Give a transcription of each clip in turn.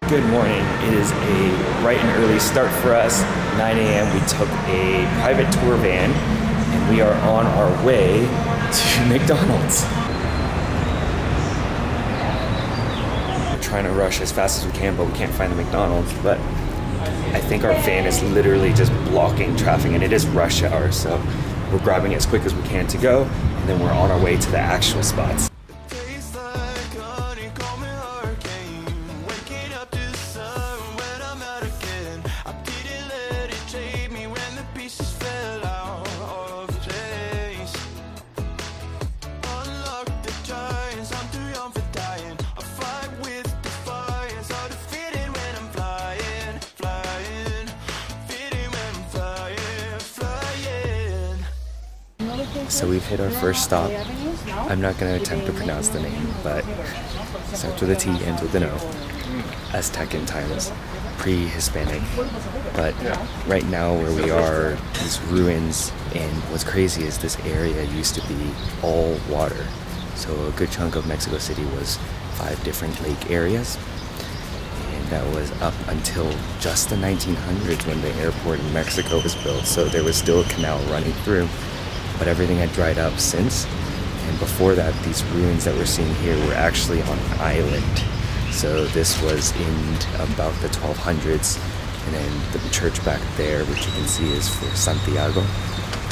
Good morning. It is a bright and early start for us. 9 a.m. We took a private tour van and we are on our way to McDonald's. We're trying to rush as fast as we can, but we can't find the McDonald's. But I think our van is literally just blocking traffic, and it is rush hour, so we're grabbing it as quick as we can to go, and then we're on our way to the actual spots. So we've hit our first stop. I'm not going to attempt to pronounce the name, but it starts with a T, ends with an O. Aztec times, pre-Hispanic. But right now where we are, these ruins, and what's crazy is this area used to be all water. So a good chunk of Mexico City was 5 different lake areas. And that was up until just the 1900s when the airport in Mexico was built. So there was still a canal running through. But everything had dried up since, and before that, these ruins that we're seeing here were actually on an island. So this was in about the 1200s, and then the church back there, which you can see, is for Santiago,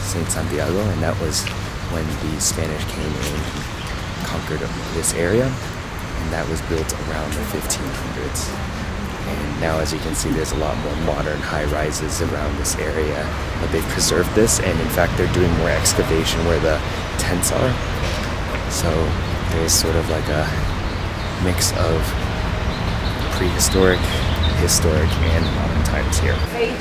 Saint Santiago, and that was when the Spanish came in and conquered this area, and that was built around the 1500s. And now, as you can see, there's a lot more modern high-rises around this area, but they've preserved this, and in fact they're doing more excavation where the tents are. So there's sort of like a mix of prehistoric, historic, and modern times here. Faith,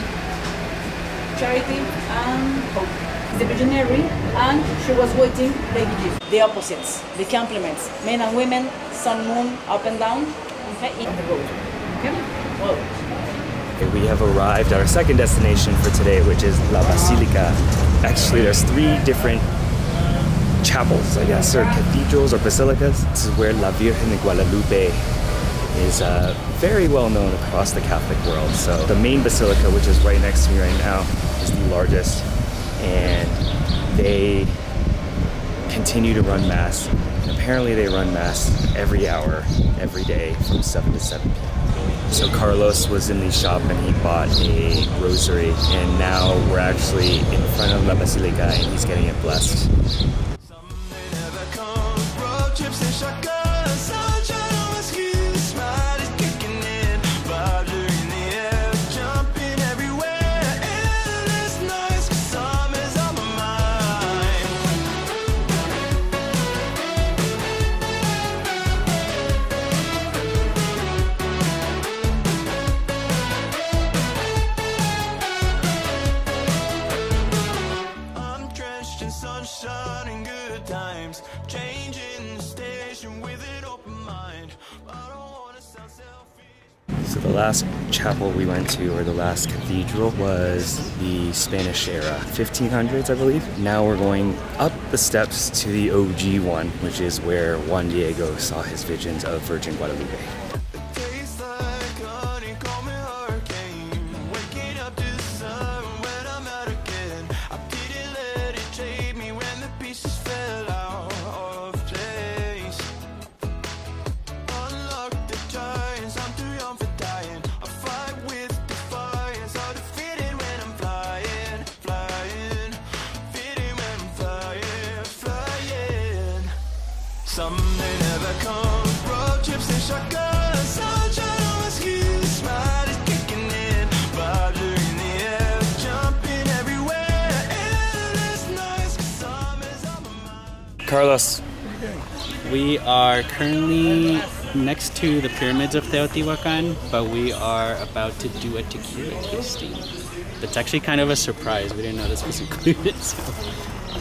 charity, and hope. The visionary, and she was waiting, baby gift. The opposites, the complements, men and women, sun, moon, up and down, okay, in the road. Okay, we have arrived at our second destination for today, which is La Basílica. Actually, there's 3 different chapels, I guess, or cathedrals or basilicas. This is where La Virgen de Guadalupe is very well known across the Catholic world. So the main basilica, which is right next to me right now, is the largest, and they continue to run Mass. And apparently they run Mass every hour, every day from 7 to 7 p.m. So Carlos was in the shop and he bought a rosary, and now we're actually in front of La Basilica and he's getting it blessed. So the last chapel we went to, or the last cathedral, was the Spanish era, 1500s I believe. Now we're going up the steps to the OG one, which is where Juan Diego saw his visions of Virgin Guadalupe. Some may never come, road trips and shotguns, sunshine on my skin, smile is kicking in, vibes are in the air, jumping everywhere, endless nights, summer's on my mind. Carlos. We are currently next to the pyramids of Teotihuacán, but we are about to do a tequila tasting. It's actually kind of a surprise. We didn't know this was included, so.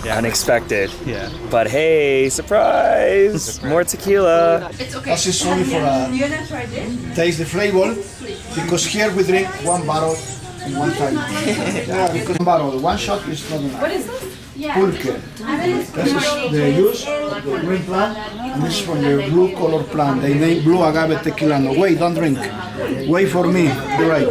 Yeah, unexpected. Yeah. But hey, surprise! More tequila. It's okay. This is only for You're gonna try this? taste the flavor, because here we drink 1 bottle in one time. Yeah, because 1 bottle, 1 shot is not enough. What is this? pulque. This is the use of the green plant, and this is from the blue color plant. They name blue agave tequila. No, wait, don't drink. Wait for me. Be right.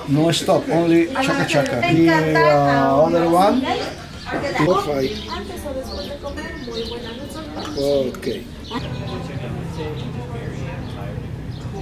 No stop. Only chaka chaka. Here, other one. Okay.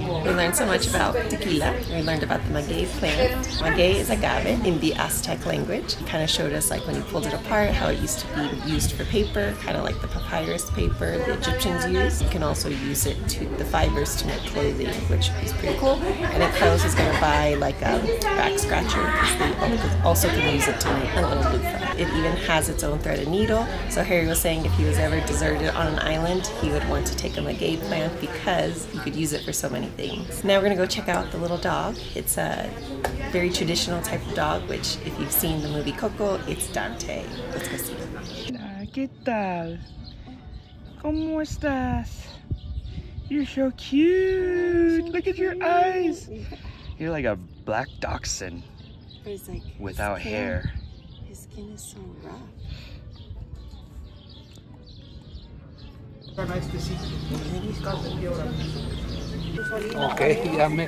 We learned so much about tequila. We learned about the maguey plant. Maguey is agave in the Aztec language. It kind of showed us like when you pulled it apart how it used to be used for paper, kind of like the papyrus paper the Egyptians used. You can also use it to the fibers to make clothing, which is pretty cool. And then Carlos is going to buy like a back scratcher because they also can use it to make a little loofah. It even has its own threaded needle. So Harry was saying if he was ever deserted on an island, he would want to take a maguey plant because you could use it for so many things. Now we're gonna go check out the little dog. It's a very traditional type of dog, which if you've seen the movie Coco, it's Dante. Let's go see. ¿Qué tal? ¿Cómo estás? You're so cute. Look at your eyes. You're like a black dachshund Like without hair. His skin is so rough. Nice to see you. Okay, ya me.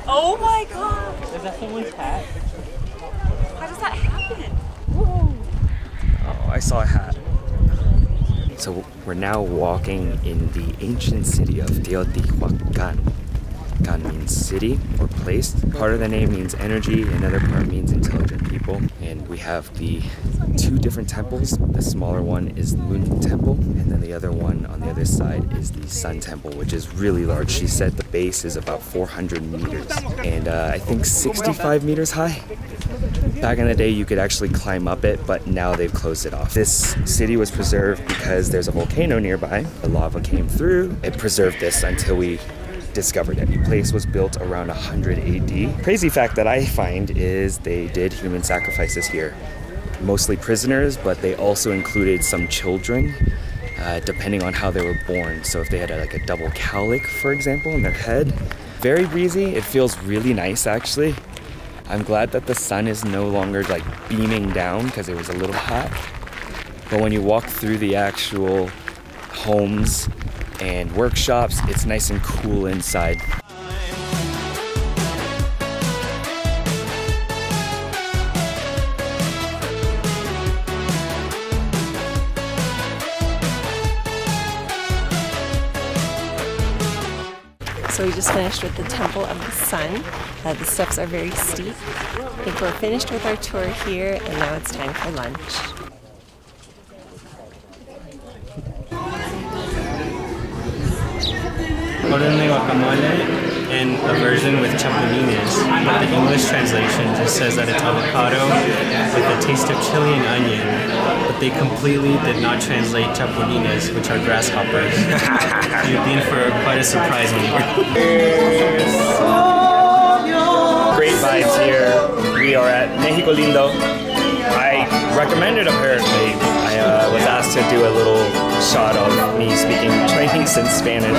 Oh my god! Is that someone's hat? How does that happen? Oh, I saw a hat. So we're now walking in the ancient city of Teotihuacán. Can means city or place. Part of the name means energy, another part means intelligent people. And we have the two different temples. The smaller one is the Moon Temple, and then the other one on the other side is the Sun Temple, which is really large. She said the base is about 400 meters and I think 65 meters high. Back in the day, you could actually climb up it, but now they've closed it off. This city was preserved because there's a volcano nearby. The lava came through. It preserved this until we discovered it. The place was built around 100 AD. Crazy fact that I find is they did human sacrifices here. Mostly prisoners, but they also included some children, depending on how they were born. So if they had like a double cowlick, for example, in their head. Very breezy. It feels really nice, actually. I'm glad that the sun is no longer like beaming down because it was a little hot. But when you walk through the actual homes and workshops, it's nice and cool inside. So we just finished with the Temple of the Sun. The steps are very steep. I think we're finished with our tour here, and now it's time for lunch. Orden de guacamole and a version with chapulines, but the English translation just says that it's avocado with a taste of chili and onion, but they completely did not translate chapulines, which are grasshoppers. You've been for quite a surprise when you were. Great vibes here. We are at Mexico Lindo. I recommended apparently. I was asked to do a little shot of me speaking Chinese and Spanish.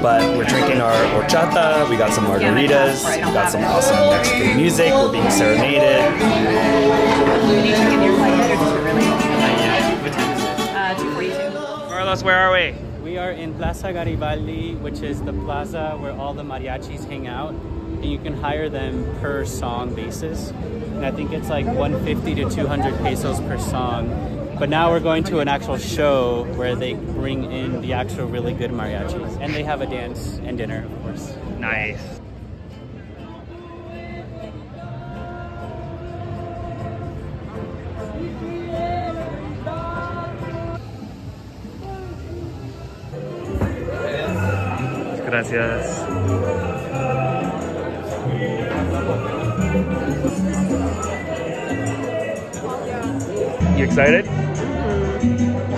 But we're drinking our horchata, we got some margaritas, we got some awesome Mexican music, we're being serenaded. Carlos, where are we? We are in Plaza Garibaldi, which is the plaza where all the mariachis hang out, and you can hire them per song basis. And I think it's like 150 to 200 pesos per song. But now we're going to an actual show where they bring in the actual really good mariachis. And they have a dance and dinner, of course. Nice. Gracias. You excited?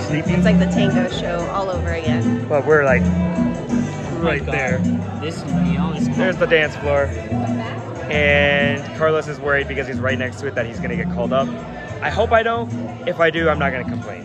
Sleepy? It's like the tango show all over again. But we're like right there. This meal is There's the dance floor. And Carlos is worried because he's right next to it that he's gonna get called up. I hope I don't. If I do, I'm not gonna complain.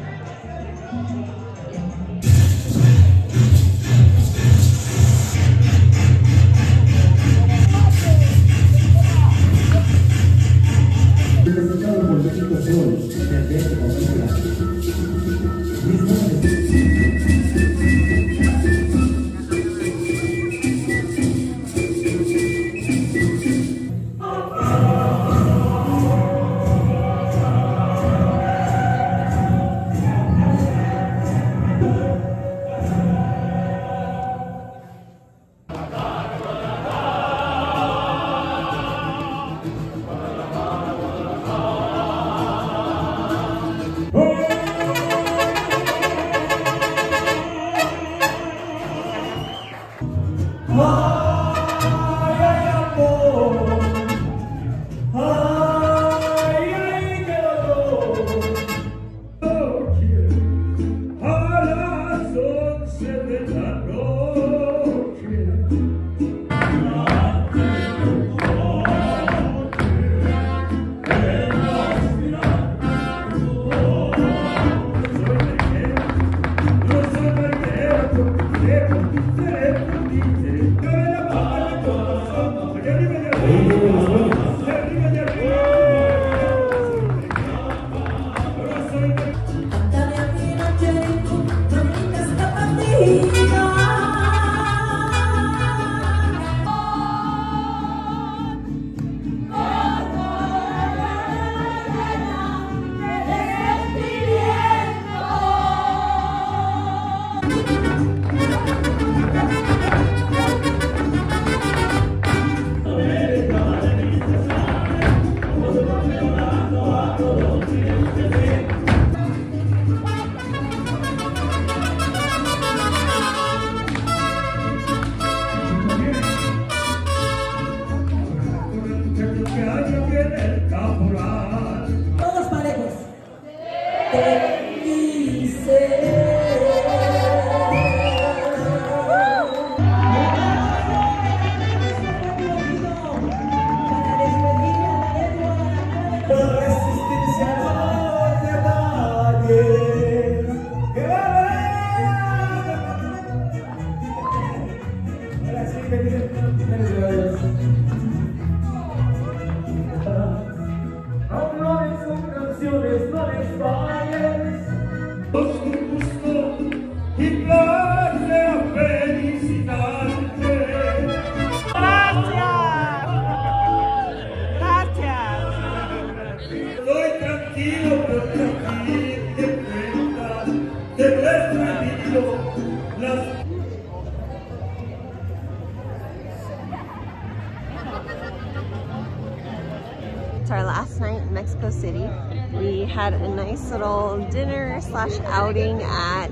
It's our last night in Mexico City. We had a nice little dinner slash outing at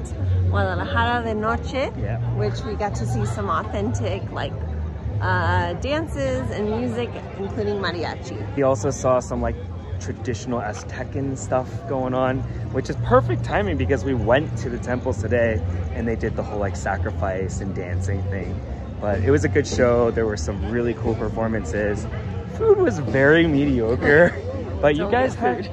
Guadalajara de Noche, which we got to see some authentic like dances and music, including mariachi. We also saw some like traditional Aztecan stuff going on, which is perfect timing because we went to the temples today and they did the whole like sacrifice and dancing thing. But it was a good show. There were some really cool performances. Food was very mediocre, but you guys had,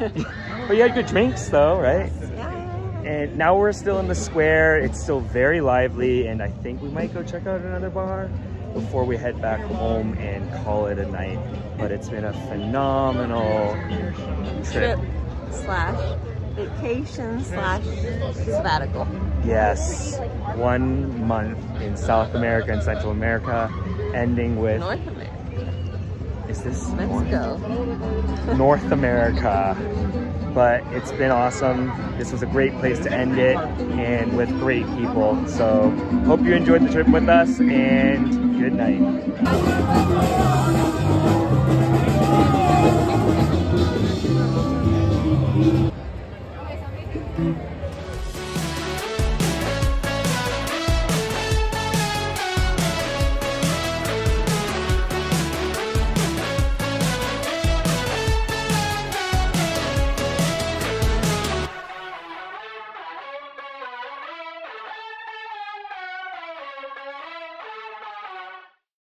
but you had good drinks though, right? Yeah. And now we're still in the square. It's still very lively, and I think we might go check out another bar before we head back home and call it a night. But it's been a phenomenal trip slash vacation slash sabbatical. Yes, 1 month in South America and Central America, ending with North America. Is this Mexico? North America. But it's been awesome. This was a great place to end it, and with great people. So hope you enjoyed the trip with us, and good night.